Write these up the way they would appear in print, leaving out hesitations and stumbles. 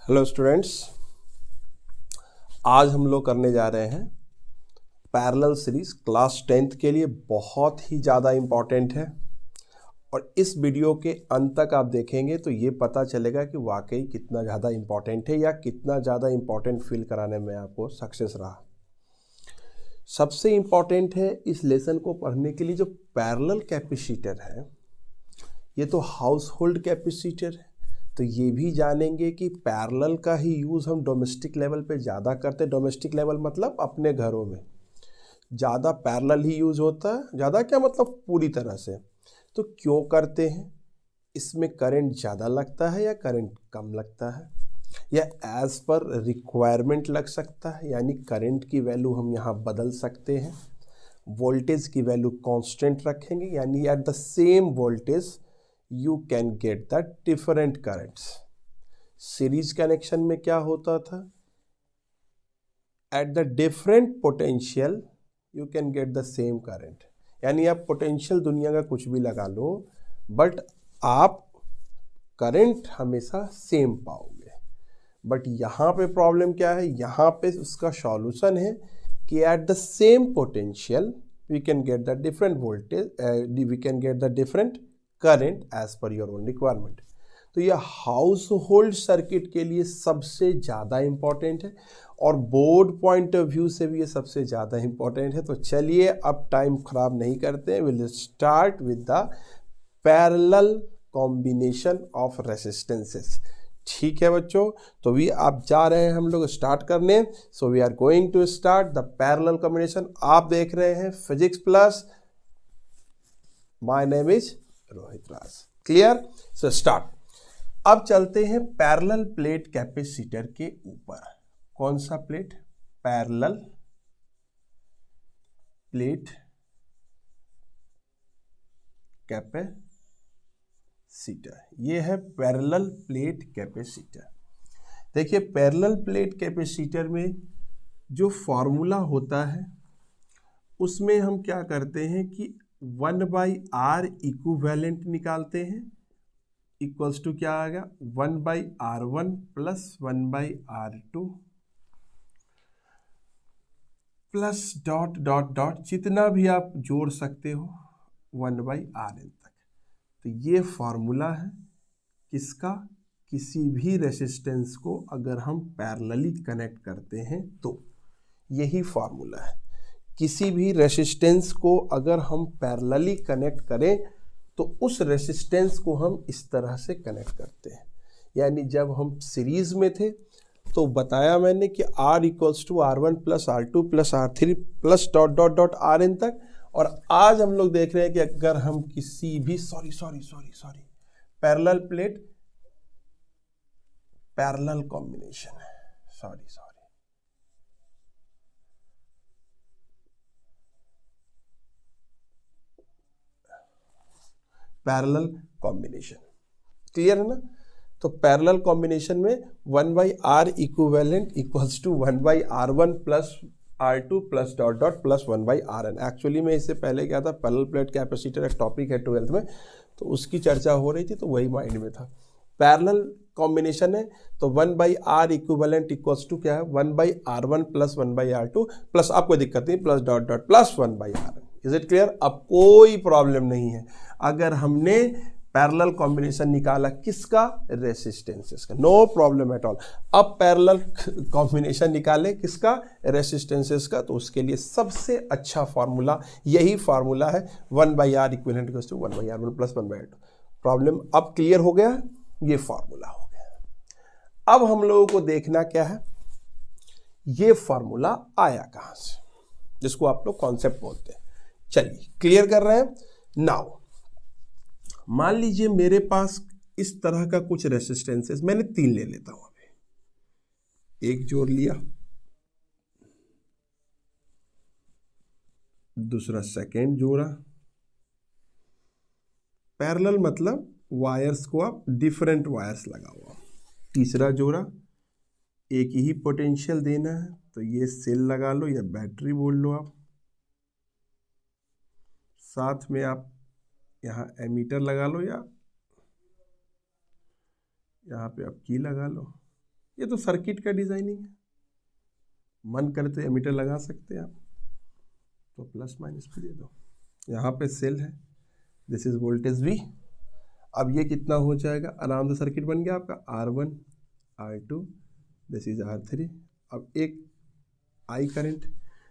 Hello students, आज हम लोग करने जा रहे हैं पैरेलल सीरीज क्लास 10th के लिए। बहुत ही ज़्यादा इम्पॉर्टेंट है और इस वीडियो के अंत तक आप देखेंगे तो ये पता चलेगा कि वाकई कितना ज़्यादा इम्पॉर्टेंट है या कितना ज़्यादा इम्पॉर्टेंट फील कराने में आपको सक्सेस रहा। सबसे इम्पॉर्टेंट है इस लेसन को पढ़ने के लिए जो पैरेलल कैपेसिटर है, ये तो हाउस होल्ड कैपेसिटर है। तो ये भी जानेंगे कि पैरेलल का ही यूज़ हम डोमेस्टिक लेवल पे ज़्यादा करते हैं। डोमेस्टिक लेवल मतलब अपने घरों में ज़्यादा पैरेलल ही यूज़ होता है। ज़्यादा क्या मतलब पूरी तरह से। तो क्यों करते हैं? इसमें करंट ज़्यादा लगता है या करंट कम लगता है, या एज पर रिक्वायरमेंट लग सकता है, यानी करंट की वैल्यू हम यहाँ बदल सकते हैं। वोल्टेज की वैल्यू कांस्टेंट रखेंगे, यानी eight the same voltage you can get the different currents। Series connection में क्या होता था? at the different potential you can get the same current। यानी आप पोटेंशियल दुनिया का कुछ भी लगा लो बट आप करंट हमेशा सेम पाओगे। बट यहाँ पे प्रॉब्लम क्या है? यहाँ पे उसका सॉल्यूशन है कि at the same potential we can get the different voltage, we can get the different current as per your own requirement. तो ये हाउस होल्ड सर्किट के लिए सबसे ज़्यादा इम्पॉर्टेंट है और बोर्ड पॉइंट ऑफ व्यू से भी ये सबसे ज़्यादा इम्पॉर्टेंट है। तो चलिए अब टाइम खराब नहीं करते हैं, will start with the parallel combination of resistances. ठीक है बच्चों, तो भी आप जा रहे हैं हम लोग स्टार्ट करने। So we are going to start the parallel combination. आप देख रहे हैं physics plus, my name is Rohit Raj. Clear? So start. अब चलते हैं पैरेलल प्लेट कैपेसिटर के ऊपर। कौन सा प्लेट? Parallel plate capacitor. ये है पैरेलल प्लेट कैपेसिटर। देखिए पैरेलल प्लेट कैपेसिटर में जो फॉर्मूला होता है उसमें हम क्या करते हैं कि 1/R इक्विवेलेंट निकालते हैं, इक्वल्स टू क्या आ गया? 1/R1 plus 1/R2 plus dot dot dot, जितना भी आप जोड़ सकते हो 1/Rn तक। तो ये फॉर्मूला है किसका? किसी भी रेसिस्टेंस को अगर हम पैरेलली कनेक्ट करते हैं तो यही फॉर्मूला है। किसी भी रेसिस्टेंस को अगर हम पैरेलली कनेक्ट करें तो उस रेसिस्टेंस को हम इस तरह से कनेक्ट करते हैं। यानी जब हम सीरीज में थे तो बताया मैंने कि R equals to R1 plus R2 plus R3 plus dot dot dot Rn तक। और आज हम लोग देख रहे हैं कि अगर हम किसी भी पैरेलल प्लेट पैरेलल कॉम्बिनेशन है, पैरेलल कॉम्बिनेशन। क्लियर है ना? तो पैरेलल कॉम्बिनेशन में 1/R equivalent equals to 1/R1 plus R2 plus dot dot plus 1/Rn। Actually में इससे पहले क्या था, पैरेलल प्लेट कैपेसिटर एक टॉपिक है 12th में, तो उसकी चर्चा हो रही थी तो वही माइंड में था। पैरेलल कॉम्बिनेशन है तो 1/R इक्विवेलेंट इक्वल्स टू क्या है? 1/R1 प्लस 1/R2 प्लस, आपको दिक्कत नहीं, plus dot dot plus 1/Rn। Is it clear? अब कोई प्रॉब्लम नहीं है अगर हमने पैरेलल कॉम्बिनेशन निकाला किसका? रेसिस्टेंसेस का, नो प्रॉब्लम एट ऑल। अब पैरेलल कॉम्बिनेशन निकाले किसका? रेसिस्टेंसेस का। तो उसके लिए सबसे अच्छा फार्मूला यही फार्मूला है, 1/R equivalent equals to 1/R1 plus 1/R2। Problem अब क्लियर हो गया? ये फार्मूला हो गया। अब हम लोगों को देखना क्या है, ये फार्मूला आया कहां से, जिसको आप लोग कॉन्सेप्ट बोलते हैं। चलिए क्लियर कर रहे हैं। नाउ मान लीजिए मेरे पास इस तरह का कुछ रेसिस्टेंसेस, मैंने 3 ले लेता हूं। अभी एक जोड़ लिया, दूसरा सेकेंड जोड़ा, पैरेलल मतलब वायर्स को आप डिफरेंट वायर्स लगा हुआ। तीसरा जोड़ा, एक ही पोटेंशियल देना है तो ये सेल लगा लो या बैटरी बोल लो आप। साथ में आप यहाँ एमीटर लगा लो या यहाँ पे आप की लगा लो। ये तो सर्किट का डिजाइनिंग है, मन करे तो एमीटर लगा सकते हैं आप, तो प्लस माइनस भी दे दो। यहाँ पे सेल है, दिस इज वोल्टेज V। अब ये कितना हो जाएगा, आराम से सर्किट बन गया आपका R1 R2, this is R3। अब एक I current,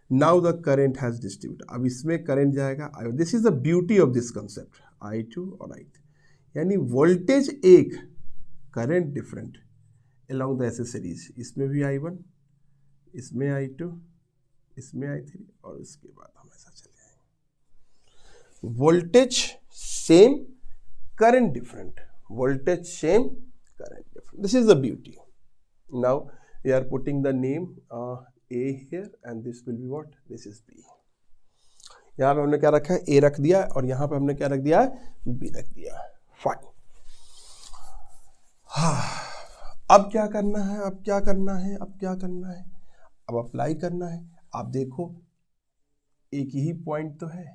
now the current has distribute, अब इसमें करंट जाएगा I। This is the beauty of this concept, I2 और I3, यानी वोल्टेज एक, करंट डिफरेंट along the ऐसे सीरीज, इसमें भी I1, इसमें I2, इसमें I3, और उसके बाद हमेशा चले आएंगे। Voltage same, current different, voltage same, current different, this is the beauty. Now we are putting the name A here and this will be what, this is B। यहाँ पे हमने क्या रखा है, A रख दिया, और यहाँ पे हमने क्या रख दिया है, B रख दिया। फाइन। अब क्या करना है, अब क्या करना है, अब क्या करना है, अब अप्लाई करना है। आप देखो एक ही पॉइंट तो है,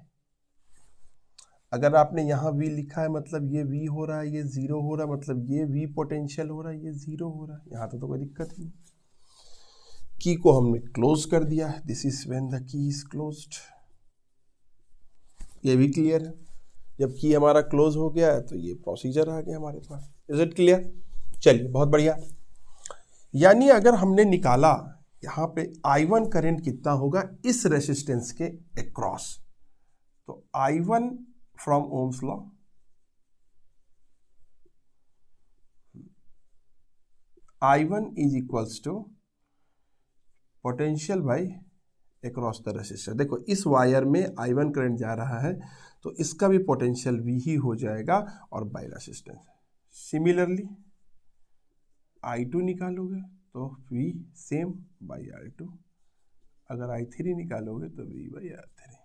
अगर आपने यहाँ V लिखा है मतलब ये V हो रहा है, ये 0 हो रहा है, मतलब ये V पोटेंशियल हो रहा है, ये 0 हो रहा है, यहाँ तो कोई दिक्कत नहीं। की को हमने क्लोज कर दिया है, this is when the key is closed. ये भी क्लियर है, जब की हमारा क्लोज हो गया है तो ये प्रोसीजर आ गया हमारे पास। Is it clear? चलिए बहुत बढ़िया। यानी अगर हमने निकाला यहाँ पे I1 करंट कितना होगा इस रेसिस्टेंस के अक्रॉस, तो I1 from ohm's law, I1 is equals to potential by across the resistor. देखो इस वायर में I1 करंट जा रहा है तो इसका भी पोटेंशियल V ही हो जाएगा और बाई रेसिस्टेंस। सिमिलरली I2 निकालोगे तो V सेम बाई R2, अगर I3 निकालोगे तो V बाई R3।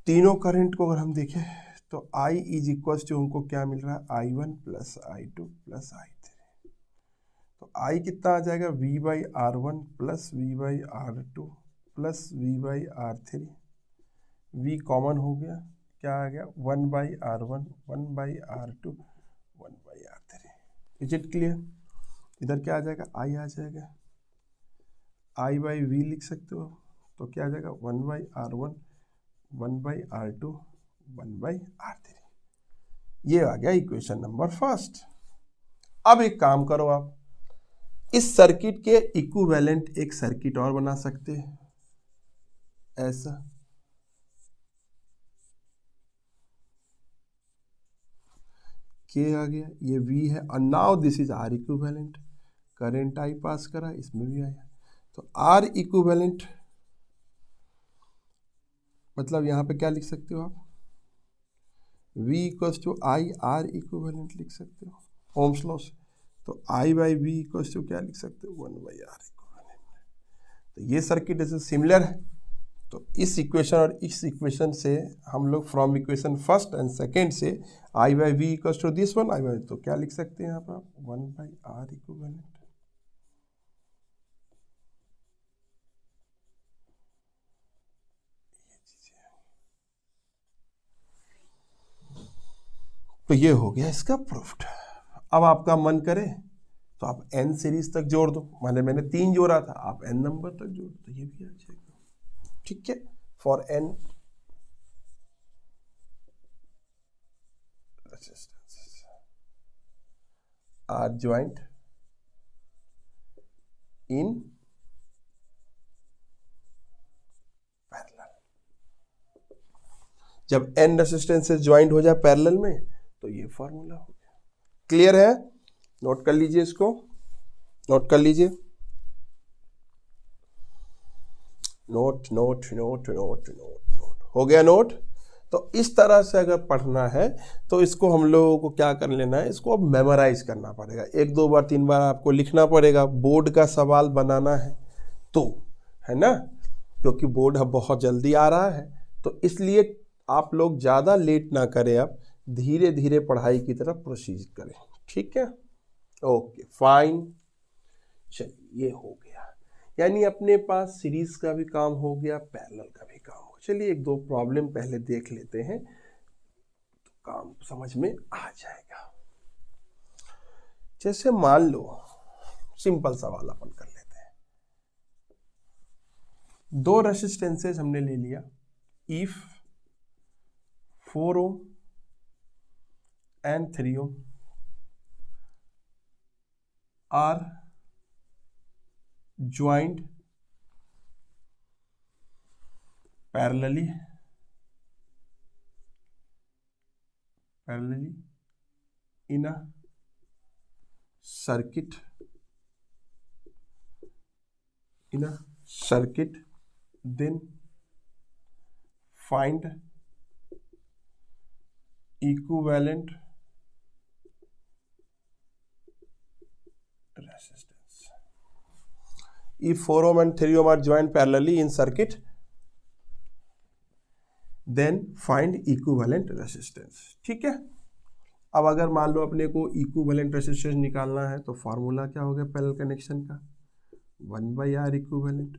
तीनों करंट को अगर हम देखें तो I इज इक्वल टू हमको क्या मिल रहा है, I1 plus I2 plus I3, तो I कितना आ जाएगा, V by R1 plus V by R2 plus V by R3। V common हो गया, क्या आ गया, 1 by R1 1 by R2 1 by R3। Is it clear? इधर क्या आ जाएगा, I आ जाएगा, I बाई V लिख सकते हो, तो क्या आ जाएगा 1 by R1 1 by R2 1 by R3। ये आ गया इक्वेशन नंबर फर्स्ट। अब एक काम करो, आप इस सर्किट के इक्विवेलेंट एक सर्किट और बना सकते हैं, ऐसा के आ गया, ये V है, और now this is R equivalent. Current I पास करा, इसमें भी आया, तो R इक्विवेलेंट मतलब यहां पे क्या लिख सकते हो आप, V equals to I R equivalent लिख सकते हो ओम्स लॉ से, तो I by V equals to क्या लिख सकते हो, 1 बाई R इक्विवेलेंट। तो ये सर्किट ऐसे सिमिलर है, तो इस इक्वेशन और इस इक्वेशन से हम लोग from equation first and second से I by V equals to this one, I by, तो क्या लिख सकते हैं यहाँ पर आप, 1 बाई R इक्विवेलेंट। तो ये हो गया इसका प्रूफ्ड। अब आपका मन करे तो आप n सीरीज तक जोड़ दो, मैंने 3 जोड़ा था, आप n नंबर तक जोड़ दो, तो ये भी आ जाएगा। ठीक है, for n resistances are joint in parallel. जब n रेसिस्टेंसेस ज्वाइंट हो जाए पैरेलल में तो ये फॉर्मूला हो गया। क्लियर है? नोट कर लीजिए, इसको नोट कर लीजिए, note note note note note, हो गया नोट। तो इस तरह से अगर पढ़ना है तो इसको हम लोगों को क्या कर लेना है, इसको अब मेमोराइज करना पड़ेगा, 1 2 बार 3 बार आपको लिखना पड़ेगा। बोर्ड का सवाल बनाना है तो, है ना, क्योंकि बोर्ड अब बहुत जल्दी आ रहा है, तो इसलिए आप लोग ज़्यादा लेट ना करें, आप धीरे धीरे पढ़ाई की तरफ प्रोसीड करें। ठीक है, ओके फाइन। चलिए ये हो गया, यानी अपने पास सीरीज का भी काम हो गया, पैरेलल का भी काम हो। चलिए 1 2 प्रॉब्लम पहले देख लेते हैं तो काम समझ में आ जाएगा। जैसे मान लो सिंपल सवाल अपन कर लेते हैं, दो रेसिस्टेंसेस हमने ले लिया, if 4 ohm and 3 ohm are joint parallelly in a circuit then find equivalent resistance. If 4 ohm and 3 ohm are joined parallelly in circuit, then find equivalent resistance. ठीक है, अब अगर मान लो अपने को इक्विवेलेंट रेसिस्टेंस निकालना है तो फॉर्मूला क्या हो गया पैरेलल कनेक्शन का, 1/r इक्विवेलेंट,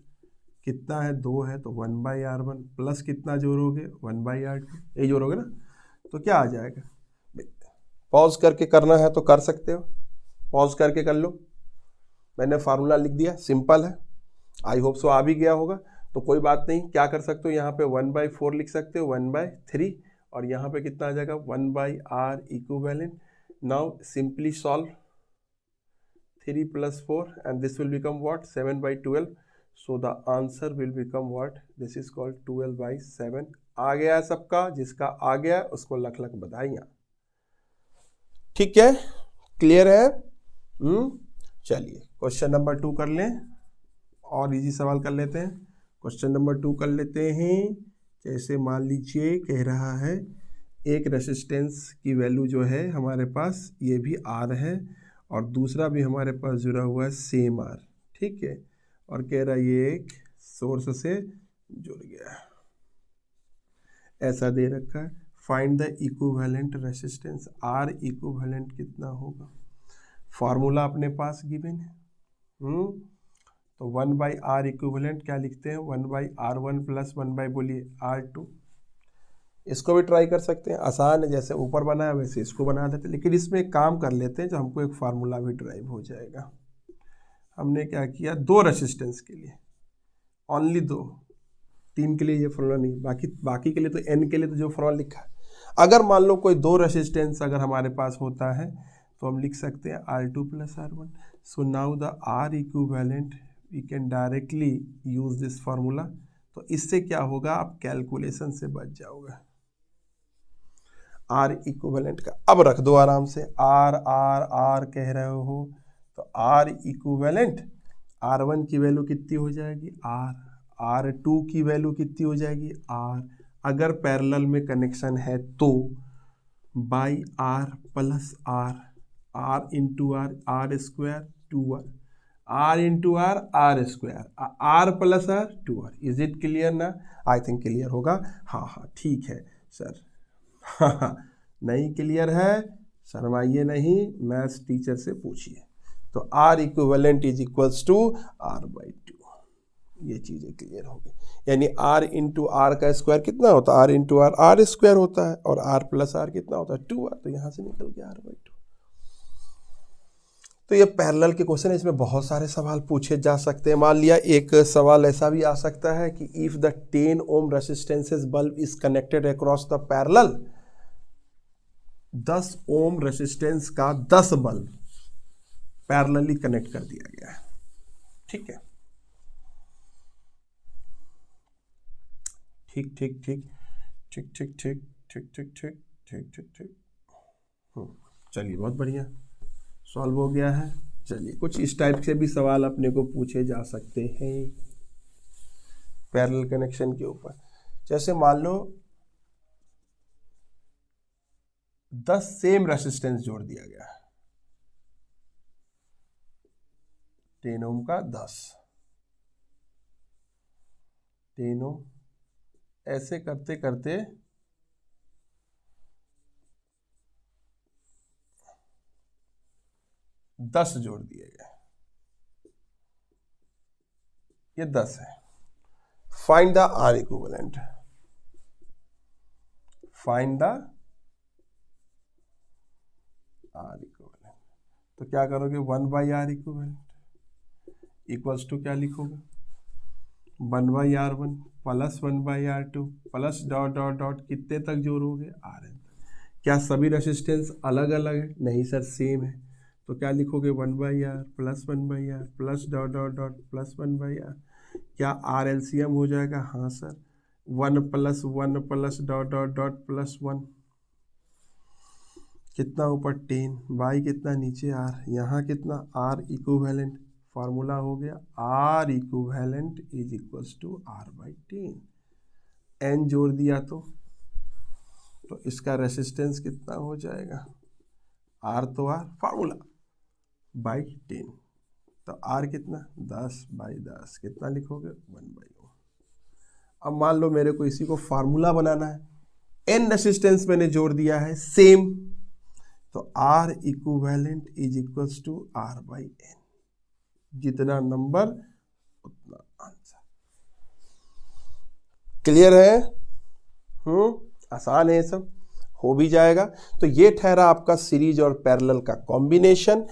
कितना है 2 है तो 1/r1 प्लस कितना जोड़ोगे 1/r2, यही जोड़ोगे ना, तो क्या आ जाएगा। पॉज करके करना है तो कर सकते हो, पॉज करके कर लो, मैंने फार्मूला लिख दिया, सिंपल है, आई होप सो आ भी गया होगा। तो कोई बात नहीं, क्या कर सकते हो यहाँ पे 1/4 लिख सकते हो, 1/3, और यहाँ पे कितना आ जाएगा 1/r equivalent. Now simply solve 3 + 4 and this will become what 7/12, so the answer will become what, this is called 12/7। आ गया है सबका, जिसका आ गया उसको लख लख बधाइयाँ। ठीक है, क्लियर है। चलिए क्वेश्चन नंबर 2 कर लें, और इजी सवाल कर लेते हैं। क्वेश्चन नंबर 2 कर लेते हैं। जैसे मान लीजिए कह रहा है एक रेसिस्टेंस की वैल्यू जो है हमारे पास ये भी R है और दूसरा भी हमारे पास जुड़ा हुआ है सेम R, ठीक है, और कह रहा है ये एक सोर्स से जुड़ गया है, ऐसा दे रखा है। Find the equivalent resistance, R equivalent कितना होगा, फार्मूला अपने पास गिवन है। तो 1/r इक्विवेलेंट क्या लिखते हैं, 1/r1 प्लस 1/ बोलिए r2। इसको भी ट्राई कर सकते हैं, आसान है, जैसे ऊपर बना है वैसे इसको बना देते हैं, लेकिन इसमें एक काम कर लेते हैं जो हमको एक फार्मूला भी ड्राइव हो जाएगा। हमने क्या किया, 2 रेसिस्टेंस के लिए ओनली 2, 3 के लिए ये फॉर्मूला नहीं, बाकी के लिए तो n के लिए तो जो फॉर्मूला लिखा है। अगर मान लो कोई 2 रेसिस्टेंस अगर हमारे पास होता है तो हम लिख सकते हैं r2 plus r1। So now the r equivalent we can directly use this formula. तो इससे क्या होगा, आप कैलकुलेशन से बच जाओगे। R इक्विवेलेंट का अब रख दो आराम से, R कह रहे हो तो R इक्विवेलेंट, R1 की वैल्यू कितनी हो जाएगी R, R2 की वैल्यू कितनी हो जाएगी R, अगर पैरेलल में कनेक्शन है तो by R plus R, R into R, R square 2R, R into R, R square, R plus R 2R। Is it clear ना, आई थिंक क्लियर होगा। हाँ ठीक है सर, हाँ नहीं क्लियर है शर्माइए नहीं, मैथ्स टीचर से पूछिए। तो R equivalent is equals to R/2, ये चीज़ें क्लियर हो गई। यानी R इंटू R का स्क्वायर कितना होता है, R into R, R square होता है, और R प्लस R कितना होता है 2R, तो यहाँ से निकल गया R/2। तो ये पैरेलल के क्वेश्चन है, इसमें बहुत सारे सवाल पूछे जा सकते हैं। मान लिया एक सवाल ऐसा भी आ सकता है कि if the 10 ohm resistances bulb is connected across the parallel, 10 ohm resistance का 10 बल्ब पैरेलली कनेक्ट कर दिया गया है। ठीक है, ठीक ठीक ठीक ठीक ठीक ठीक ठीक ठीक ठीक ठीक ठीक ठीक, चलिए बहुत बढ़िया सॉल्व हो गया है। चलिए कुछ इस टाइप से भी सवाल अपने को पूछे जा सकते हैं पैरेलल कनेक्शन के ऊपर। जैसे मान लो 10 सेम रेसिस्टेंस जोड़ दिया गया है, 10 ओम का 10 ओम, ऐसे करते करते 10 जोड़ दिए गए, ये 10 है। Find the R equivalent, find the R equivalent. तो क्या करोगे 1/r इक्विवेलेंट इक्वल्स टू क्या लिखोगे 1/r1 plus 1/r2 plus dot dot dot कितने तक जोड़ोगे Rn। क्या सभी रेसिस्टेंस अलग अलग है? नहीं सर, सेम है। तो क्या लिखोगे 1/r plus 1/r plus dot dot dot plus 1/r। क्या R LCM हो जाएगा? हाँ sir, 1 plus 1 plus dot dot dot plus 1 कितना ऊपर 10 बाई कितना नीचे R, यहाँ कितना R इक्विवेलेंट, फार्मूला हो गया R equivalent is equals to R/10। N जोड़ दिया तो इसका रेसिस्टेंस कितना हो जाएगा R तो R फार्मूला बाई 10, तो R कितना 10/10 कितना लिखोगे 1/10। अब मान लो मेरे को इसी को फार्मूला बनाना है, N रेसिस्टेंस मैंने जोड़ दिया है सेम, तो R equivalent is equals to R/N, जितना नंबर उतना आंसर। क्लियर है? आसान है, सब हो भी जाएगा। तो ये ठहरा आपका सीरीज और पैरेलल का कॉम्बिनेशन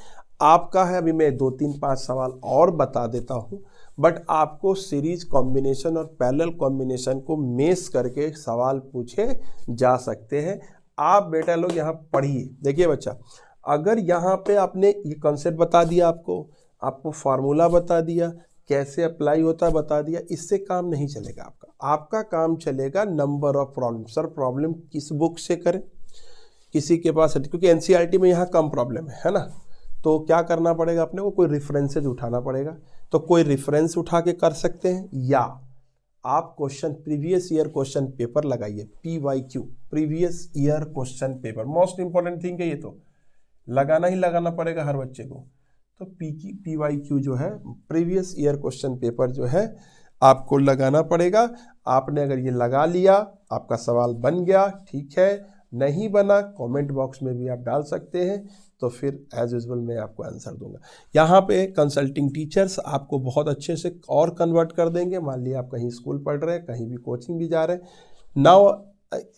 आपका है। अभी मैं 2 3 5 सवाल और बता देता हूं, बट आपको सीरीज कॉम्बिनेशन और पैरेलल कॉम्बिनेशन को मेश करके सवाल पूछे जा सकते हैं। आप बेटा लोग यहाँ पढ़िए। देखिए बच्चा, अगर यहाँ पे आपने ये कॉन्सेप्ट बता दिया, आपको फार्मूला बता दिया, कैसे अप्लाई होता है बता दिया, इससे काम नहीं चलेगा आपका काम चलेगा number of problem. Sir problem किस बुक से करें, किसी के पास, क्योंकि एनसीईआरटी में यहाँ कम प्रॉब्लम है ना, तो क्या करना पड़ेगा अपने को, कोई रेफरेंसेज उठाना पड़ेगा। तो कोई रेफरेंस उठा के कर सकते हैं, या आप question previous year question paper लगाइए, PYQ previous year question paper, most important thing है ये, तो लगाना ही लगाना पड़ेगा हर बच्चे को। तो PYQ जो है प्रीवियस ईयर क्वेश्चन पेपर जो है आपको लगाना पड़ेगा। आपने अगर ये लगा लिया, आपका सवाल बन गया, ठीक है, नहीं बना कमेंट बॉक्स में भी आप डाल सकते हैं, तो फिर एज यूजुअल मैं आपको आंसर दूंगा। यहाँ पे कंसल्टिंग टीचर्स आपको बहुत अच्छे से और कन्वर्ट कर देंगे। मान लिया आप कहीं स्कूल पढ़ रहे हैं, कहीं भी कोचिंग भी जा रहे हैं। Now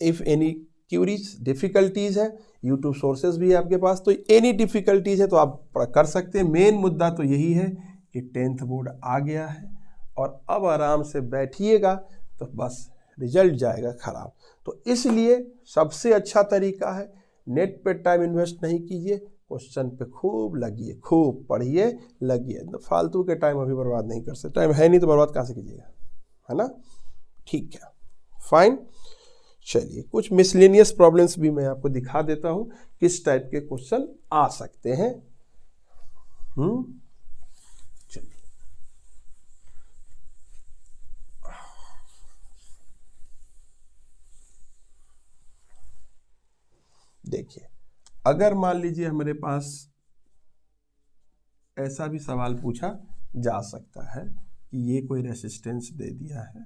if any curies difficulties है, यूट्यूब सोर्सेज भी है आपके पास, तो एनी डिफ़िकल्टीज़ है तो आप कर सकते हैं। मेन मुद्दा तो यही है कि 10th बोर्ड आ गया है और अब आराम से बैठिएगा तो बस रिजल्ट जाएगा ख़राब। तो इसलिए सबसे अच्छा तरीका है, नेट पे टाइम इन्वेस्ट नहीं कीजिए, क्वेश्चन पे खूब लगिए, खूब पढ़िए, लगिए। तो फालतू के टाइम अभी बर्बाद नहीं कर सकते, टाइम है नहीं तो बर्बाद कहाँ से कीजिएगा, है ना? ठीक है, फाइन। चलिए कुछ मिसलेनियस प्रॉब्लम्स भी मैं आपको दिखा देता हूं, किस टाइप के क्वेश्चन आ सकते हैं। चलिए देखिए, अगर मान लीजिए हमारे पास ऐसा भी सवाल पूछा जा सकता है कि ये कोई रेसिस्टेंस दे दिया है,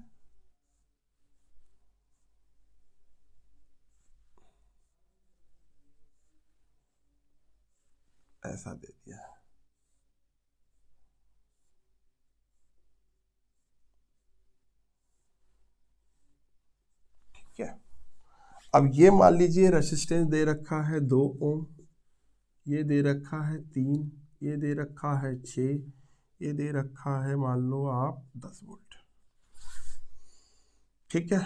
ऐसा दे दिया है, ठीक है। अब ये मान लीजिए रेसिस्टेंस दे रखा है 2 ओम, ये दे रखा है 3, ये दे रखा है 6, ये दे रखा है मान लो आप 10 वोल्ट, ठीक है।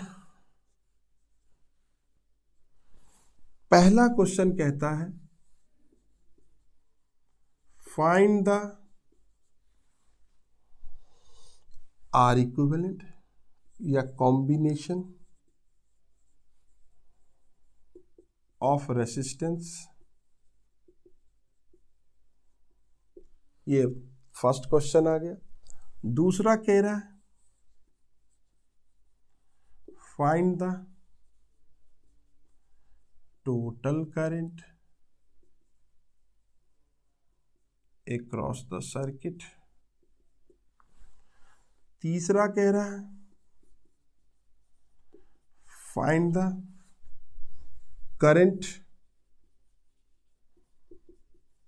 पहला क्वेश्चन कहता है फाइंड द R इक्विवेलेंट या कॉम्बिनेशन ऑफ रेसिस्टेंस। ये फर्स्ट क्वेश्चन आ गया। दूसरा कह रहा है find the total current across the circuit. तीसरा कह रहा है find the current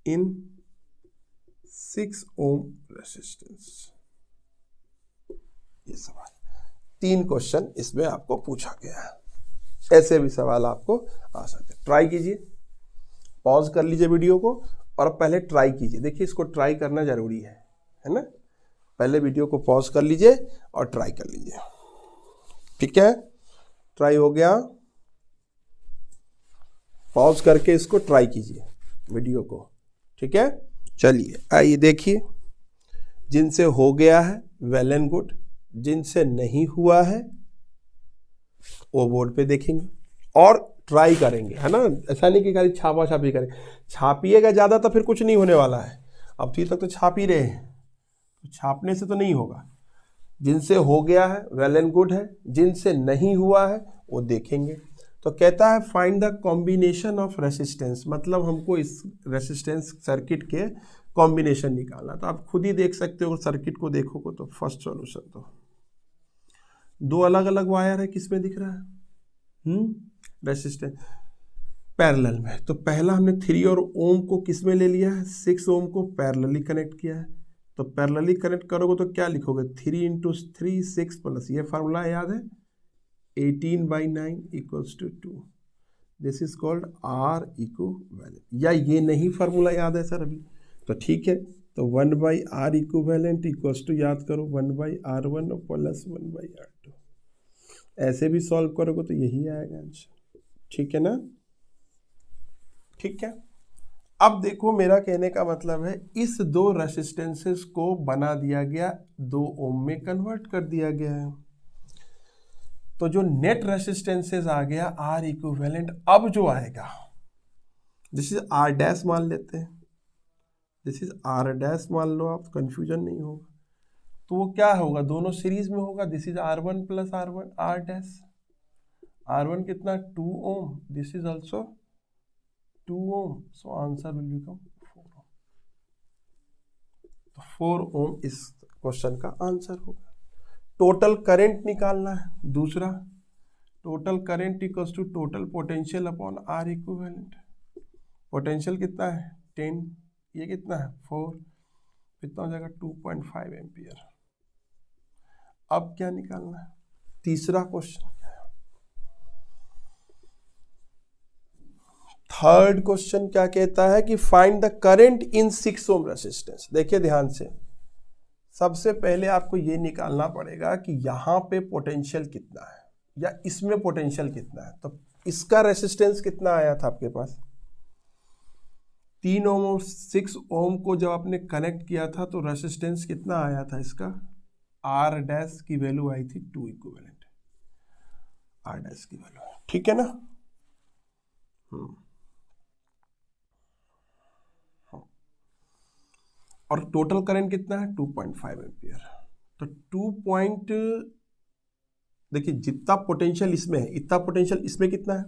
in 6 ohm resistance. ये सवाल 3 क्वेश्चन इसमें आपको पूछा गया है। ऐसे भी सवाल आपको आ सकते हैं। ट्राई कीजिए, पॉज कर लीजिए वीडियो को और अब पहले ट्राई कीजिए। देखिए इसको ट्राई करना जरूरी है ना। पहले वीडियो को पॉज कर लीजिए और ट्राई कर लीजिए। ठीक है, ट्राई हो गया, पॉज करके इसको ट्राई कीजिए वीडियो को। ठीक है, चलिए आइए देखिए, जिनसे हो गया है वेल एंड गुड, जिनसे नहीं हुआ है वो बोर्ड पे देखेंगे और ट्राई करेंगे, है ना। ऐसा नहीं कि खाली छापा छापी करें, छापिएगा ज़्यादा तो फिर कुछ नहीं होने वाला है। अब ठीक तक तो छाप ही रहे हैं, तो छापने से तो नहीं होगा। जिनसे हो गया है वेल एंड गुड है, जिनसे नहीं हुआ है वो देखेंगे। तो कहता है find the combination of resistance, मतलब हमको इस रेसिस्टेंस सर्किट के कॉम्बिनेशन निकालना। तो आप खुद ही देख सकते हो, सर्किट को देखोगे तो फर्स्ट सॉल्यूशन तो दो अलग अलग वायर है, किसमें दिख रहा है, रेसिस्टेंस पैरेलल में। तो पहला हमने 3 और ओम को किसमें ले लिया है, 6 ओम को पैरेलली कनेक्ट किया है। तो पैरेलली कनेक्ट करोगे तो क्या लिखोगे, 3 × 3 6 प्लस, ये फार्मूला याद है, 18/9 = 2। This is called R equivalent. या ये नहीं फार्मूला याद है सर अभी, तो ठीक है, तो 1/R इक्विवेलेंट = याद करो 1/R1 + 1/R2। ऐसे भी सॉल्व करोगे तो यही आएगा आंसर। ठीक है ना, ठीक है। अब देखो मेरा कहने का मतलब है, इस दो रेसिस्टेंसेस को बना दिया गया, 2 ओम में कन्वर्ट कर दिया गया है। तो जो नेट रेसिस्टेंसेस आ गया R इक्विवेलेंट, अब जो आएगा दिस इज R' मान लेते हैं, दिस इज R' मान लो आप, कंफ्यूजन नहीं होगा। तो वो क्या होगा, दोनों सीरीज में होगा, this is R1 + R1 R'। R1 कितना, 2 ohm, this is also 2 ohm, so answer will become 4 ohm. तो 4 ओम इस क्वेश्चन का आंसर होगा। टोटल करंट निकालना है दूसरा, total current = total potential upon R equivalent. Potential कितना है 10, ये कितना है 4, कितना हो जाएगा 2.5 एम्पियर। अब क्या निकालना है, तीसरा क्वेश्चन, थर्ड क्वेश्चन क्या कहता है कि find the current in 6 ohm resistance. देखिए ध्यान से, सबसे पहले आपको ये निकालना पड़ेगा कि यहां पे पोटेंशियल कितना है या इसमें पोटेंशियल कितना है। तो इसका रेसिस्टेंस कितना आया था आपके पास, 3 ओम और 6 ओम को जब आपने कनेक्ट किया था तो रेसिस्टेंस कितना आया था इसका, R' की वैल्यू आई थी 2 इक्विवेलेंट, R' की वैल्यू, ठीक है ना। और टोटल करंट कितना है 2.5 एम्पियर। तो देखिए जितना पोटेंशियल इसमें है इतना पोटेंशियल इसमें कितना है,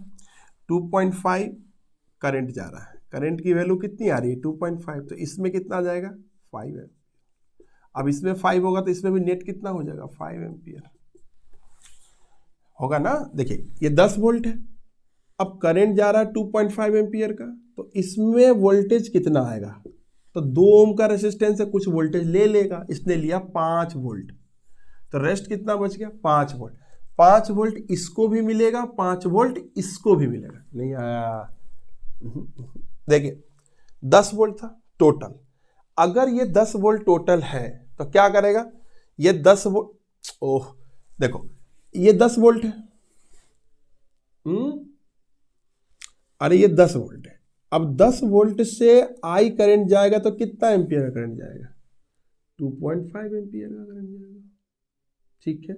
2.5 करंट जा रहा है, करंट की वैल्यू कितनी आ रही है 2.5, तो इसमें कितना आ जाएगा 5 है। अब इसमें 5 होगा तो इसमें भी नेट कितना हो जाएगा 5 एम्पियर होगा ना। देखिए ये 10 वोल्ट है, अब करंट जा रहा है 2.5 एम्पियर का, तो इसमें वोल्टेज कितना आएगा, तो 2 ओम का रेसिस्टेंस है, कुछ वोल्टेज ले लेगा, इसने लिया 5 वोल्ट, तो रेस्ट कितना बच गया 5 वोल्ट। 5 वोल्ट इसको भी मिलेगा, 5 वोल्ट इसको भी मिलेगा, नहीं आया। देखिए 10 वोल्ट था टोटल, अगर ये 10 वोल्ट टोटल है तो क्या करेगा, ये 10 वोल्ट, ओह देखो ये 10 वोल्ट है, अरे ये 10 वोल्ट है। अब 10 वोल्ट से आई करंट जाएगा तो कितना एम्पियर का करंट जाएगा, 2.5 एम्पियर का करंट जाएगा, ठीक है।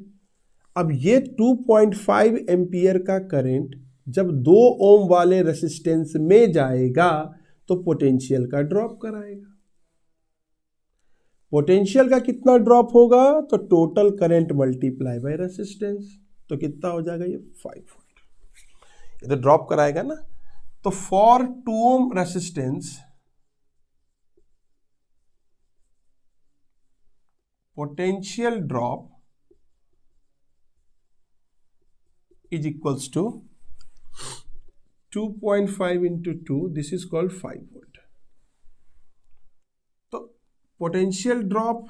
अब ये 2.5 एम्पियर का करंट जब 2 ओम वाले रेसिस्टेंस में जाएगा तो पोटेंशियल का ड्रॉप कराएगा। पोटेंशियल का कितना ड्रॉप होगा, तो total current multiply by resistance, तो कितना हो जाएगा ये 5 वोल्ट, ये तो ड्रॉप कराएगा ना। तो for 2 ohm resistance potential drop is equals to 2.5 into 2, this is called 5 volt। तो पोटेंशियल ड्रॉप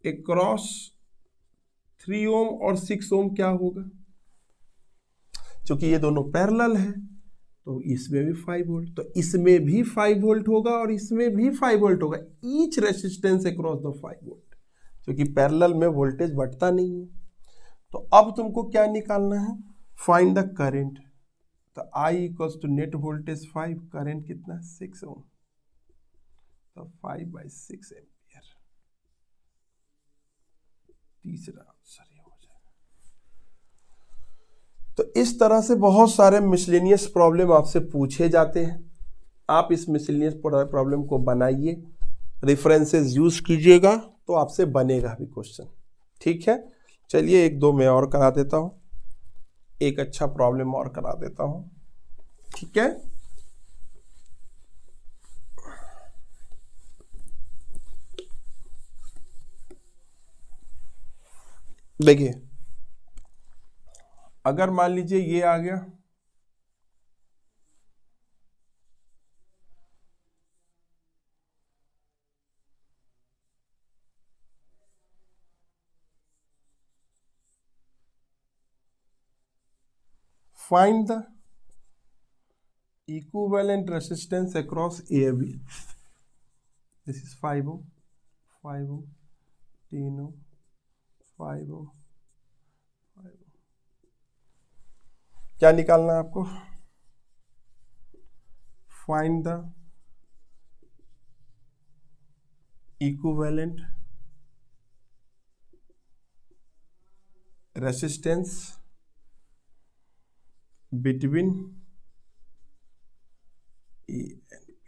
अक्रॉस 3 ओम और 6 ओम क्या होगा, क्योंकि ये दोनों पैरेलल है तो इसमें भी 5 वोल्ट, तो इसमें भी 5 वोल्ट होगा और इसमें भी 5 वोल्ट होगा, each resistance across the 5 volt, क्योंकि पैरेलल में वोल्टेज बढ़ता नहीं है। तो अब तुमको क्या निकालना है, फाइंड द करंट। तो I equals to net voltage 5, current कितना 6 ओम, तो 5/6 एम्पियर। तीसरा आंसर ये हो जाएगा। तो इस तरह से बहुत सारे मिसलेनियस प्रॉब्लम आपसे पूछे जाते हैं। आप इस मिसलेनियस प्रॉब्लम को बनाइए, रेफरेंसेस यूज कीजिएगा, तो आपसे बनेगा भी क्वेश्चन। ठीक है, चलिए एक दो मैं और करा देता हूं, एक अच्छा प्रॉब्लम और करा देता हूं। ठीक है, देखिए अगर मान लीजिए ये आ गया, find the equivalent resistance across A and B. This is 5 ohm, 5 ohm, 10 ohm, 5 ohm, 5 ohm. क्या निकालना है आपको, find the equivalent resistance between A and B।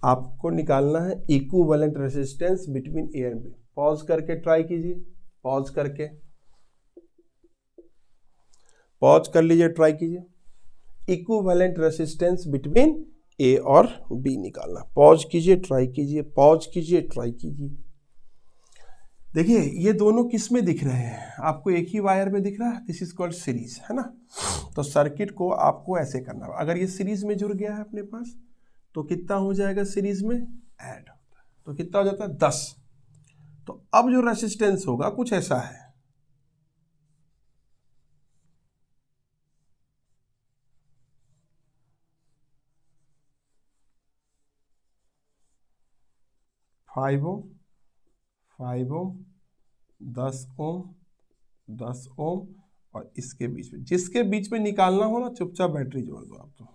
आपको निकालना है equivalent resistance between A and B. Pause करके ट्राई कीजिए, pause करके, पॉज कर लीजिए, ट्राई कीजिए। इक्विवेलेंट रेसिस्टेंस बिटवीन ए और बी निकालना। पॉज कीजिए, ट्राई कीजिए, पॉज कीजिए, ट्राई कीजिए। देखिए ये दोनों किस में दिख रहे हैं, आपको एक ही वायर में दिख रहा है, दिस इज कॉल्ड सीरीज, है ना। तो सर्किट को आपको ऐसे करना है, अगर ये सीरीज में जुड़ गया है अपने पास तो कितना हो जाएगा, सीरीज में ऐड होता है तो कितना हो जाता है 10। तो अब जो रेसिस्टेंस होगा कुछ ऐसा है, फाइव ओम, 5 ओम, 10 ओम, 10 ओम, और इसके बीच में, जिसके बीच में निकालना हो ना, चुपचाप बैटरी जोड़ दो, आप तो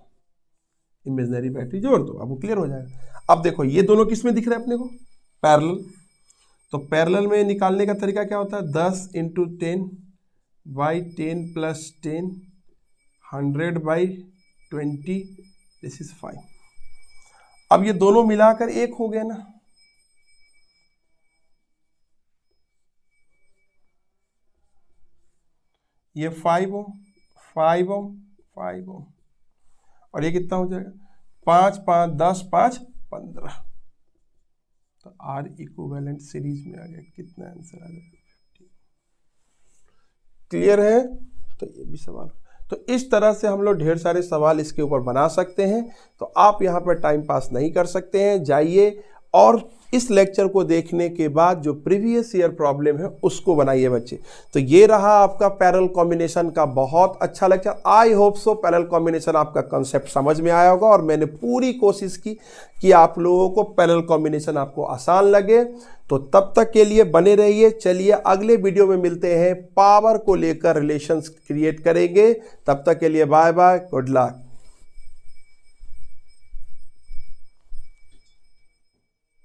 इमेजिनरी बैटरी जोड़ दो, अब वो क्लियर हो जाएगा। अब देखो ये दोनों किस में दिख रहे हैं अपने को, पैरेलल। तो पैरेलल में निकालने का तरीका क्या होता है, 10 × 10/10 + 10, 100/20, दिस इज 5। अब ये दोनों मिलाकर एक हो गया ना, ये 5 ओम, 5 ओम, 5 ओम, और ये कितना हो जाएगा, 5 5 10 5 15। तो आर इक्विवेलेंट सीरीज में आ गया, कितना आंसर आ जाएगा, क्लियर है। तो ये भी सवाल, तो इस तरह से हम लोग ढेर सारे सवाल इसके ऊपर बना सकते हैं। तो आप यहाँ पर टाइम पास नहीं कर सकते हैं, जाइए और इस लेक्चर को देखने के बाद जो प्रीवियस ईयर प्रॉब्लम है उसको बनाइए बच्चे। तो ये रहा आपका पैरेलल कॉम्बिनेशन का बहुत अच्छा lecture. I hope so parallel combination आपका कंसेप्ट समझ में आया होगा, और मैंने पूरी कोशिश की कि आप लोगों को पैरेलल कॉम्बिनेशन आपको आसान लगे। तो तब तक के लिए बने रहिए। चलिए अगले वीडियो में मिलते हैं, पावर को लेकर रिलेशंस क्रिएट करेंगे। तब तक के लिए बाय बाय, गुड लक।